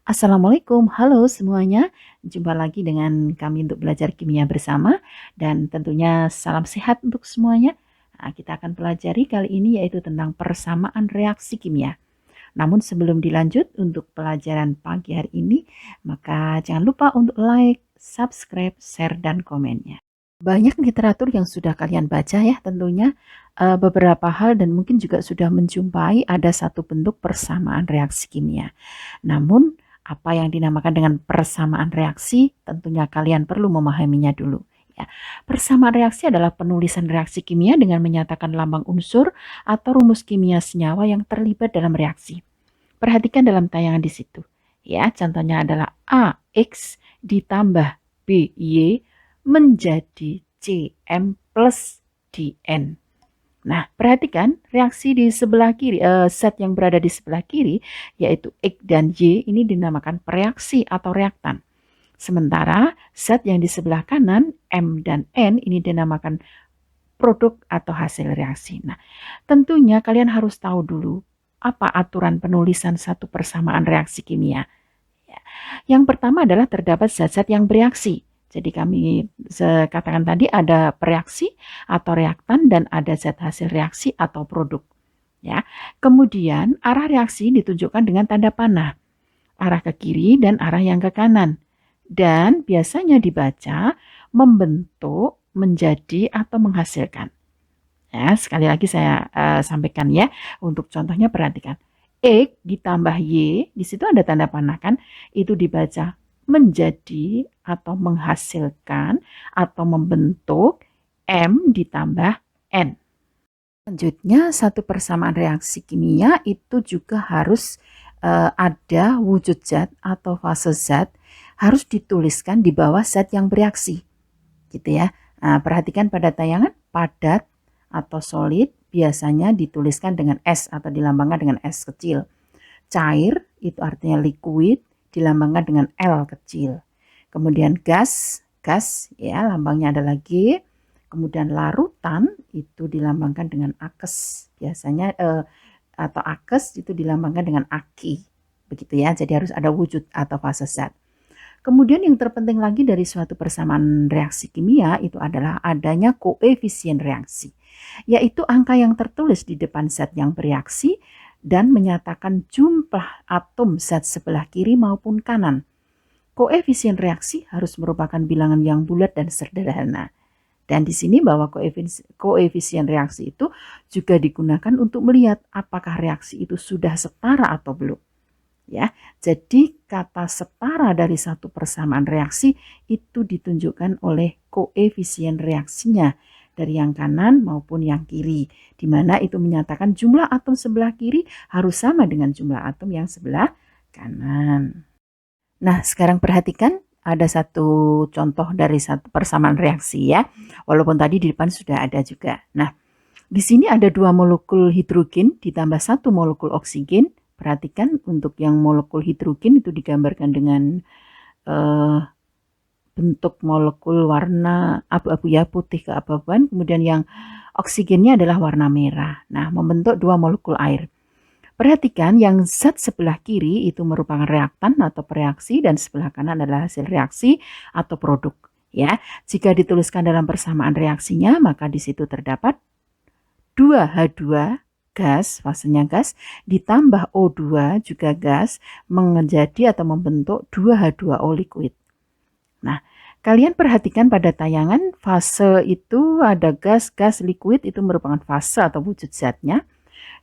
Assalamualaikum, halo semuanya. Jumpa lagi dengan kami untuk belajar kimia bersama dan tentunya salam sehat untuk semuanya. Nah, kita akan pelajari kali ini yaitu tentang persamaan reaksi kimia. Namun sebelum dilanjut untuk pelajaran pagi hari ini, maka jangan lupa untuk like, subscribe, share, dan komennya. Banyak literatur yang sudah kalian baca ya tentunya beberapa hal dan mungkin juga sudah menjumpai ada satu bentuk persamaan reaksi kimia. Namun apa yang dinamakan dengan persamaan reaksi tentunya kalian perlu memahaminya dulu. Ya. Persamaan reaksi adalah penulisan reaksi kimia dengan menyatakan lambang unsur atau rumus kimia senyawa yang terlibat dalam reaksi. Perhatikan dalam tayangan di situ. Ya, contohnya adalah AX ditambah BY menjadi CM plus DN. Nah, perhatikan reaksi di sebelah kiri, zat yang berada di sebelah kiri, yaitu X dan Y, ini dinamakan reaksi atau reaktan. Sementara zat yang di sebelah kanan, M dan N, ini dinamakan produk atau hasil reaksi. Nah, tentunya kalian harus tahu dulu apa aturan penulisan satu persamaan reaksi kimia. Ya. Yang pertama adalah terdapat zat-zat yang bereaksi. Jadi kami katakan tadi ada reaksi atau reaktan dan ada zat hasil reaksi atau produk. Ya. Kemudian arah reaksi ditunjukkan dengan tanda panah. Arah ke kiri dan arah yang ke kanan. Dan biasanya dibaca membentuk, menjadi atau menghasilkan. Ya, sekali lagi saya sampaikan ya. Untuk contohnya perhatikan. X ditambah Y, di situ ada tanda panah kan, itu dibaca menjadi atau menghasilkan atau membentuk M ditambah N. Selanjutnya, satu persamaan reaksi kimia itu juga harus ada wujud zat atau fase zat harus dituliskan di bawah zat yang bereaksi. Gitu ya. Nah, perhatikan pada tayangan padat atau solid biasanya dituliskan dengan S atau dilambangkan dengan S kecil. Cair itu artinya liquid dilambangkan dengan L kecil. Kemudian gas ya lambangnya adalah G. Kemudian larutan itu dilambangkan dengan akes. Biasanya atau akes itu dilambangkan dengan aki. Begitu ya. Jadi harus ada wujud atau fase zat. Kemudian yang terpenting lagi dari suatu persamaan reaksi kimia itu adalah adanya koefisien reaksi, yaitu angka yang tertulis di depan zat yang bereaksi dan menyatakan jumlah atom zat sebelah kiri maupun kanan. Koefisien reaksi harus merupakan bilangan yang bulat dan sederhana. Dan di sini bahwa koefisien reaksi itu juga digunakan untuk melihat apakah reaksi itu sudah setara atau belum. Ya, jadi kata setara dari satu persamaan reaksi itu ditunjukkan oleh koefisien reaksinya dari yang kanan maupun yang kiri, di mana itu menyatakan jumlah atom sebelah kiri harus sama dengan jumlah atom yang sebelah kanan. Nah, sekarang perhatikan ada satu contoh dari satu persamaan reaksi ya, walaupun tadi di depan sudah ada juga. Nah, di sini ada 2 molekul hidrogen ditambah 1 molekul oksigen. Perhatikan untuk yang molekul hidrogen itu digambarkan dengan bentuk molekul warna abu-abu ya, putih keabu-abuan. Kemudian yang oksigennya adalah warna merah. Nah, membentuk 2 molekul air. Perhatikan yang zat sebelah kiri itu merupakan reaktan atau pereaksi dan sebelah kanan adalah hasil reaksi atau produk. Ya, jika dituliskan dalam persamaan reaksinya, maka di situ terdapat 2H2 gas, fasenya gas, ditambah O2 juga gas, menjadi atau membentuk 2H2O liquid. Nah, kalian perhatikan pada tayangan fase itu ada gas, liquid itu merupakan fase atau wujud zatnya.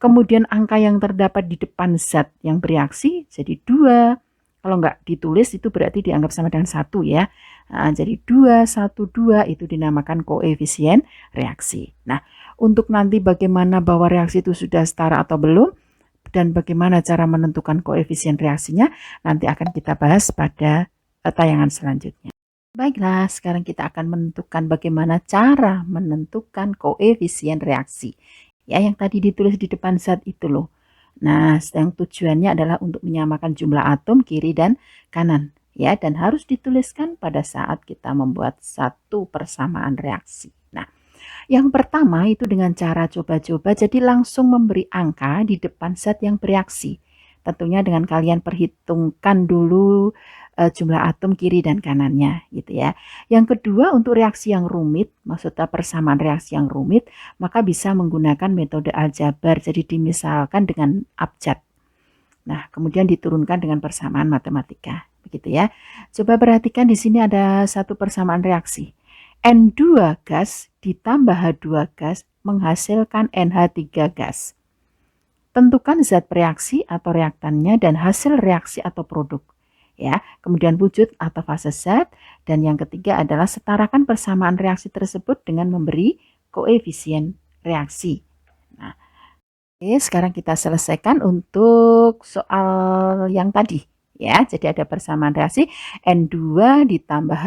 Kemudian angka yang terdapat di depan zat yang bereaksi jadi 2. Kalau nggak ditulis itu berarti dianggap sama dengan 1 ya. Nah, jadi 2, 1, 2 itu dinamakan koefisien reaksi. Nah, untuk nanti bagaimana bahwa reaksi itu sudah setara atau belum dan bagaimana cara menentukan koefisien reaksinya nanti akan kita bahas pada tayangan selanjutnya. Baiklah, sekarang kita akan menentukan bagaimana cara menentukan koefisien reaksi. Ya, yang tadi ditulis di depan zat itu loh. Nah, yang tujuannya adalah untuk menyamakan jumlah atom kiri dan kanan. Ya, dan harus dituliskan pada saat kita membuat satu persamaan reaksi. Nah, yang pertama itu dengan cara coba-coba, jadi langsung memberi angka di depan zat yang bereaksi. Tentunya dengan kalian perhitungkan dulu jumlah atom kiri dan kanannya gitu ya. Yang kedua, untuk reaksi yang rumit, maksudnya persamaan reaksi yang rumit, maka bisa menggunakan metode aljabar. Jadi dimisalkan dengan abjad. Nah, kemudian diturunkan dengan persamaan matematika. Begitu ya. Coba perhatikan di sini ada satu persamaan reaksi. N2 gas ditambah H2 gas menghasilkan NH3 gas. Tentukan zat reaksi atau reaktannya dan hasil reaksi atau produk. Ya, kemudian wujud atau fase zat, dan yang ketiga adalah setarakan persamaan reaksi tersebut dengan memberi koefisien reaksi. Nah, oke, sekarang kita selesaikan untuk soal yang tadi. Ya, jadi ada persamaan reaksi N2 ditambah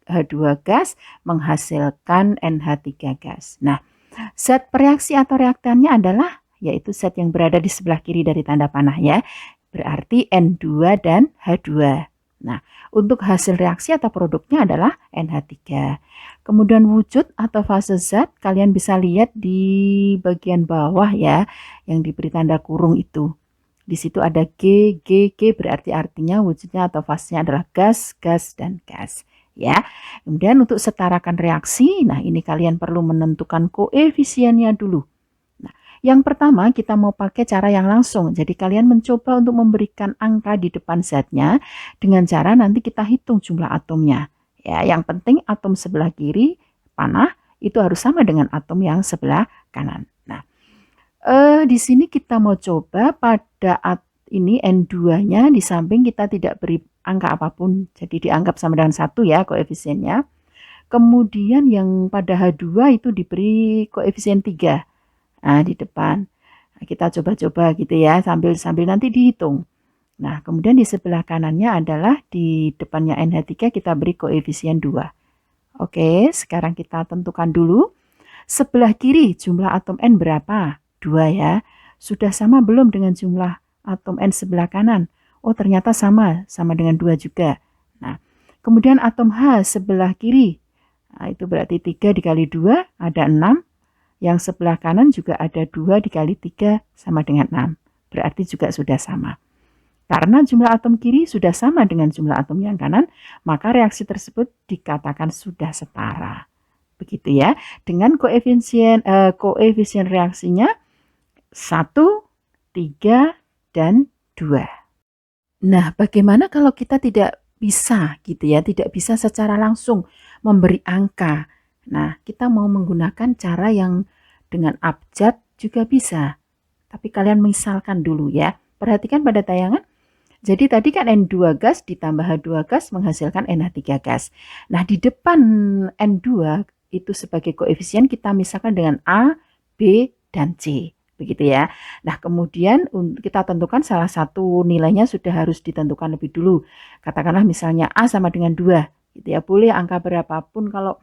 H2 gas menghasilkan NH3 gas. Nah, zat reaksi atau reaktannya adalah yaitu zat yang berada di sebelah kiri dari tanda panah ya. Berarti N2 dan H2. Nah, untuk hasil reaksi atau produknya adalah NH3. Kemudian wujud atau fase zat kalian bisa lihat di bagian bawah ya, yang diberi tanda kurung itu. Di situ ada G, berarti artinya wujudnya atau fasenya adalah gas, gas, dan gas. Ya, kemudian untuk setarakan reaksi, nah ini kalian perlu menentukan koefisiennya dulu. Yang pertama kita mau pakai cara yang langsung. Jadi kalian mencoba untuk memberikan angka di depan zatnya dengan cara nanti kita hitung jumlah atomnya. Ya, yang penting atom sebelah kiri panah itu harus sama dengan atom yang sebelah kanan. Nah, di sini kita mau coba pada ini N2-nya di samping kita tidak beri angka apapun. Jadi dianggap sama dengan 1 ya koefisiennya. Kemudian yang pada H2 itu diberi koefisien 3. Nah, di depan. Nah, kita coba-coba gitu ya, sambil nanti dihitung. Nah, kemudian di sebelah kanannya adalah di depannya NH3 kita beri koefisien 2. Oke, sekarang kita tentukan dulu. Sebelah kiri jumlah atom N berapa? 2 ya. Sudah sama belum dengan jumlah atom N sebelah kanan? Oh, ternyata sama dengan 2 juga. Nah, kemudian atom H sebelah kiri. Nah, itu berarti 3 dikali 2 ada 6. Yang sebelah kanan juga ada 2 dikali 3 sama dengan 6. Berarti juga sudah sama. Karena jumlah atom kiri sudah sama dengan jumlah atom yang kanan, maka reaksi tersebut dikatakan sudah setara. Begitu ya. Dengan koefisien reaksinya 1, 3, dan 2. Nah, bagaimana kalau kita tidak bisa gitu ya, tidak bisa secara langsung memberi angka. Nah, kita mau menggunakan cara yang dengan abjad juga bisa. Tapi kalian misalkan dulu ya. Perhatikan pada tayangan. Jadi tadi kan N2 gas ditambah H2 gas menghasilkan NH3 gas. Nah, di depan N2 itu sebagai koefisien kita misalkan dengan A, B, dan C. Begitu ya. Nah, kemudian kita tentukan salah satu nilainya sudah harus ditentukan lebih dulu. Katakanlah misalnya A sama dengan 2. Gitu ya. Boleh angka berapapun. Kalau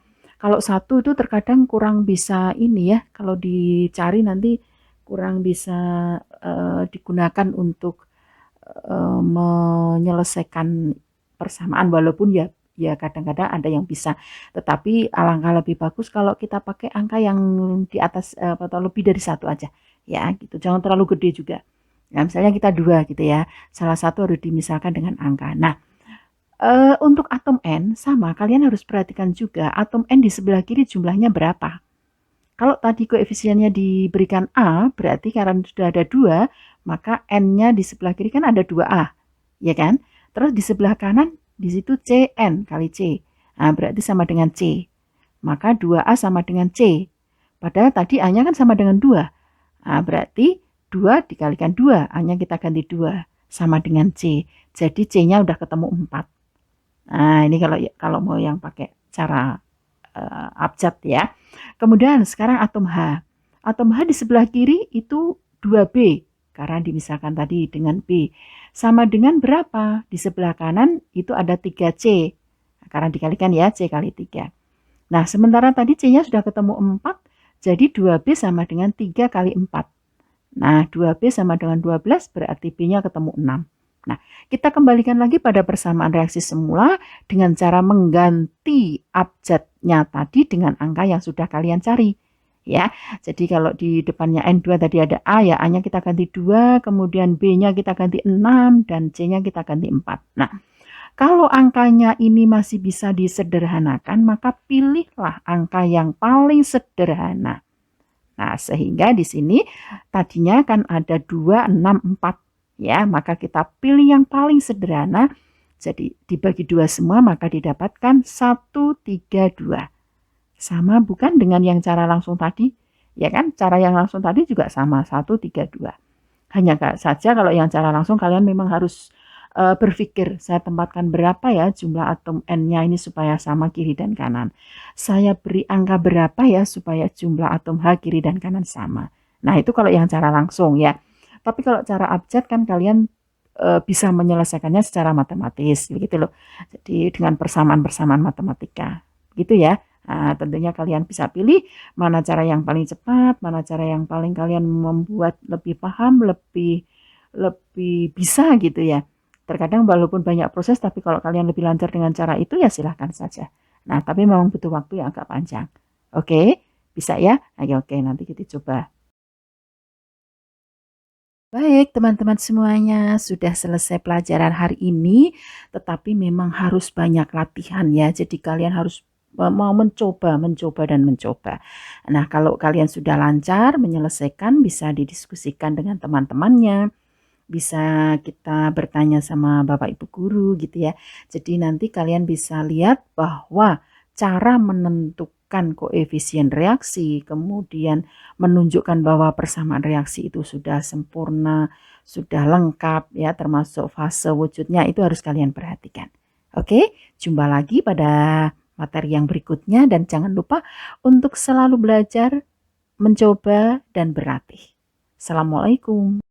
1 itu terkadang kurang bisa ini ya, kalau dicari nanti kurang bisa digunakan untuk menyelesaikan persamaan, walaupun ya kadang-kadang ada yang bisa. Tetapi alangkah lebih bagus kalau kita pakai angka yang di atas atau lebih dari 1 aja. Ya, gitu. Jangan terlalu gede juga. Nah, misalnya kita 2 gitu ya. Salah satu harus dimisalkan dengan angka. Nah, untuk atom N sama, kalian harus perhatikan juga atom N di sebelah kiri jumlahnya berapa. Kalau tadi koefisiennya diberikan A, berarti karena sudah ada 2, maka N-nya di sebelah kiri kan ada 2A, ya kan? Terus di sebelah kanan, di situ Cn kali C. Nah, berarti sama dengan C. Maka 2A sama dengan C. Padahal tadi A-nya kan sama dengan 2. Nah, berarti 2 dikalikan 2, A-nya kita ganti 2, sama dengan C. Jadi C-nya udah ketemu 4. Nah, ini kalau mau yang pakai cara abjad ya. Kemudian sekarang atom H. Atom H di sebelah kiri itu 2B karena dimisahkan tadi dengan B. Sama dengan berapa? Di sebelah kanan itu ada 3C. Karena dikalikan ya C kali 3. Nah, sementara tadi C-nya sudah ketemu 4, jadi 2B sama dengan 3 kali 4. Nah, 2B sama dengan 12 berarti B-nya ketemu 6. Nah, kita kembalikan lagi pada persamaan reaksi semula dengan cara mengganti abjadnya tadi dengan angka yang sudah kalian cari. ya. Jadi kalau di depannya N2 tadi ada A, ya A-nya kita ganti 2, kemudian B-nya kita ganti 6, dan C-nya kita ganti 4. Nah, kalau angkanya ini masih bisa disederhanakan, maka pilihlah angka yang paling sederhana. Nah, sehingga di sini tadinya kan ada 2, 6, 4. Ya, maka kita pilih yang paling sederhana. Jadi dibagi 2 semua, maka didapatkan 1, 3, 2. Sama bukan dengan yang cara langsung tadi? Ya kan, cara yang langsung tadi juga sama, 1, 3, 2. Hanya saja kalau yang cara langsung kalian memang harus berpikir, saya tempatkan berapa ya jumlah atom N-nya ini supaya sama kiri dan kanan. Saya beri angka berapa ya supaya jumlah atom H kiri dan kanan sama. Nah, itu kalau yang cara langsung ya. Tapi kalau cara abjad kan kalian bisa menyelesaikannya secara matematis, begitu loh. Jadi dengan persamaan-persamaan matematika, gitu ya. Nah, tentunya kalian bisa pilih mana cara yang paling cepat, mana cara yang paling kalian membuat lebih paham, lebih lebih bisa gitu ya. Terkadang walaupun banyak proses, tapi kalau kalian lebih lancar dengan cara itu ya silahkan saja. Nah, tapi memang butuh waktu yang agak panjang. Oke, bisa ya? Ayo, oke, nanti kita coba. Baik, teman-teman semuanya, sudah selesai pelajaran hari ini, tetapi memang harus banyak latihan ya. Jadi kalian harus mau mencoba, mencoba dan mencoba. Nah, kalau kalian sudah lancar menyelesaikan, bisa didiskusikan dengan teman-temannya, bisa kita bertanya sama Bapak Ibu guru gitu ya. Jadi nanti kalian bisa lihat bahwa cara menentukan koefisien reaksi, kemudian menunjukkan bahwa persamaan reaksi itu sudah sempurna, sudah lengkap ya, termasuk fase wujudnya itu harus kalian perhatikan. Oke, jumpa lagi pada materi yang berikutnya dan jangan lupa untuk selalu belajar, mencoba dan berlatih. Assalamualaikum.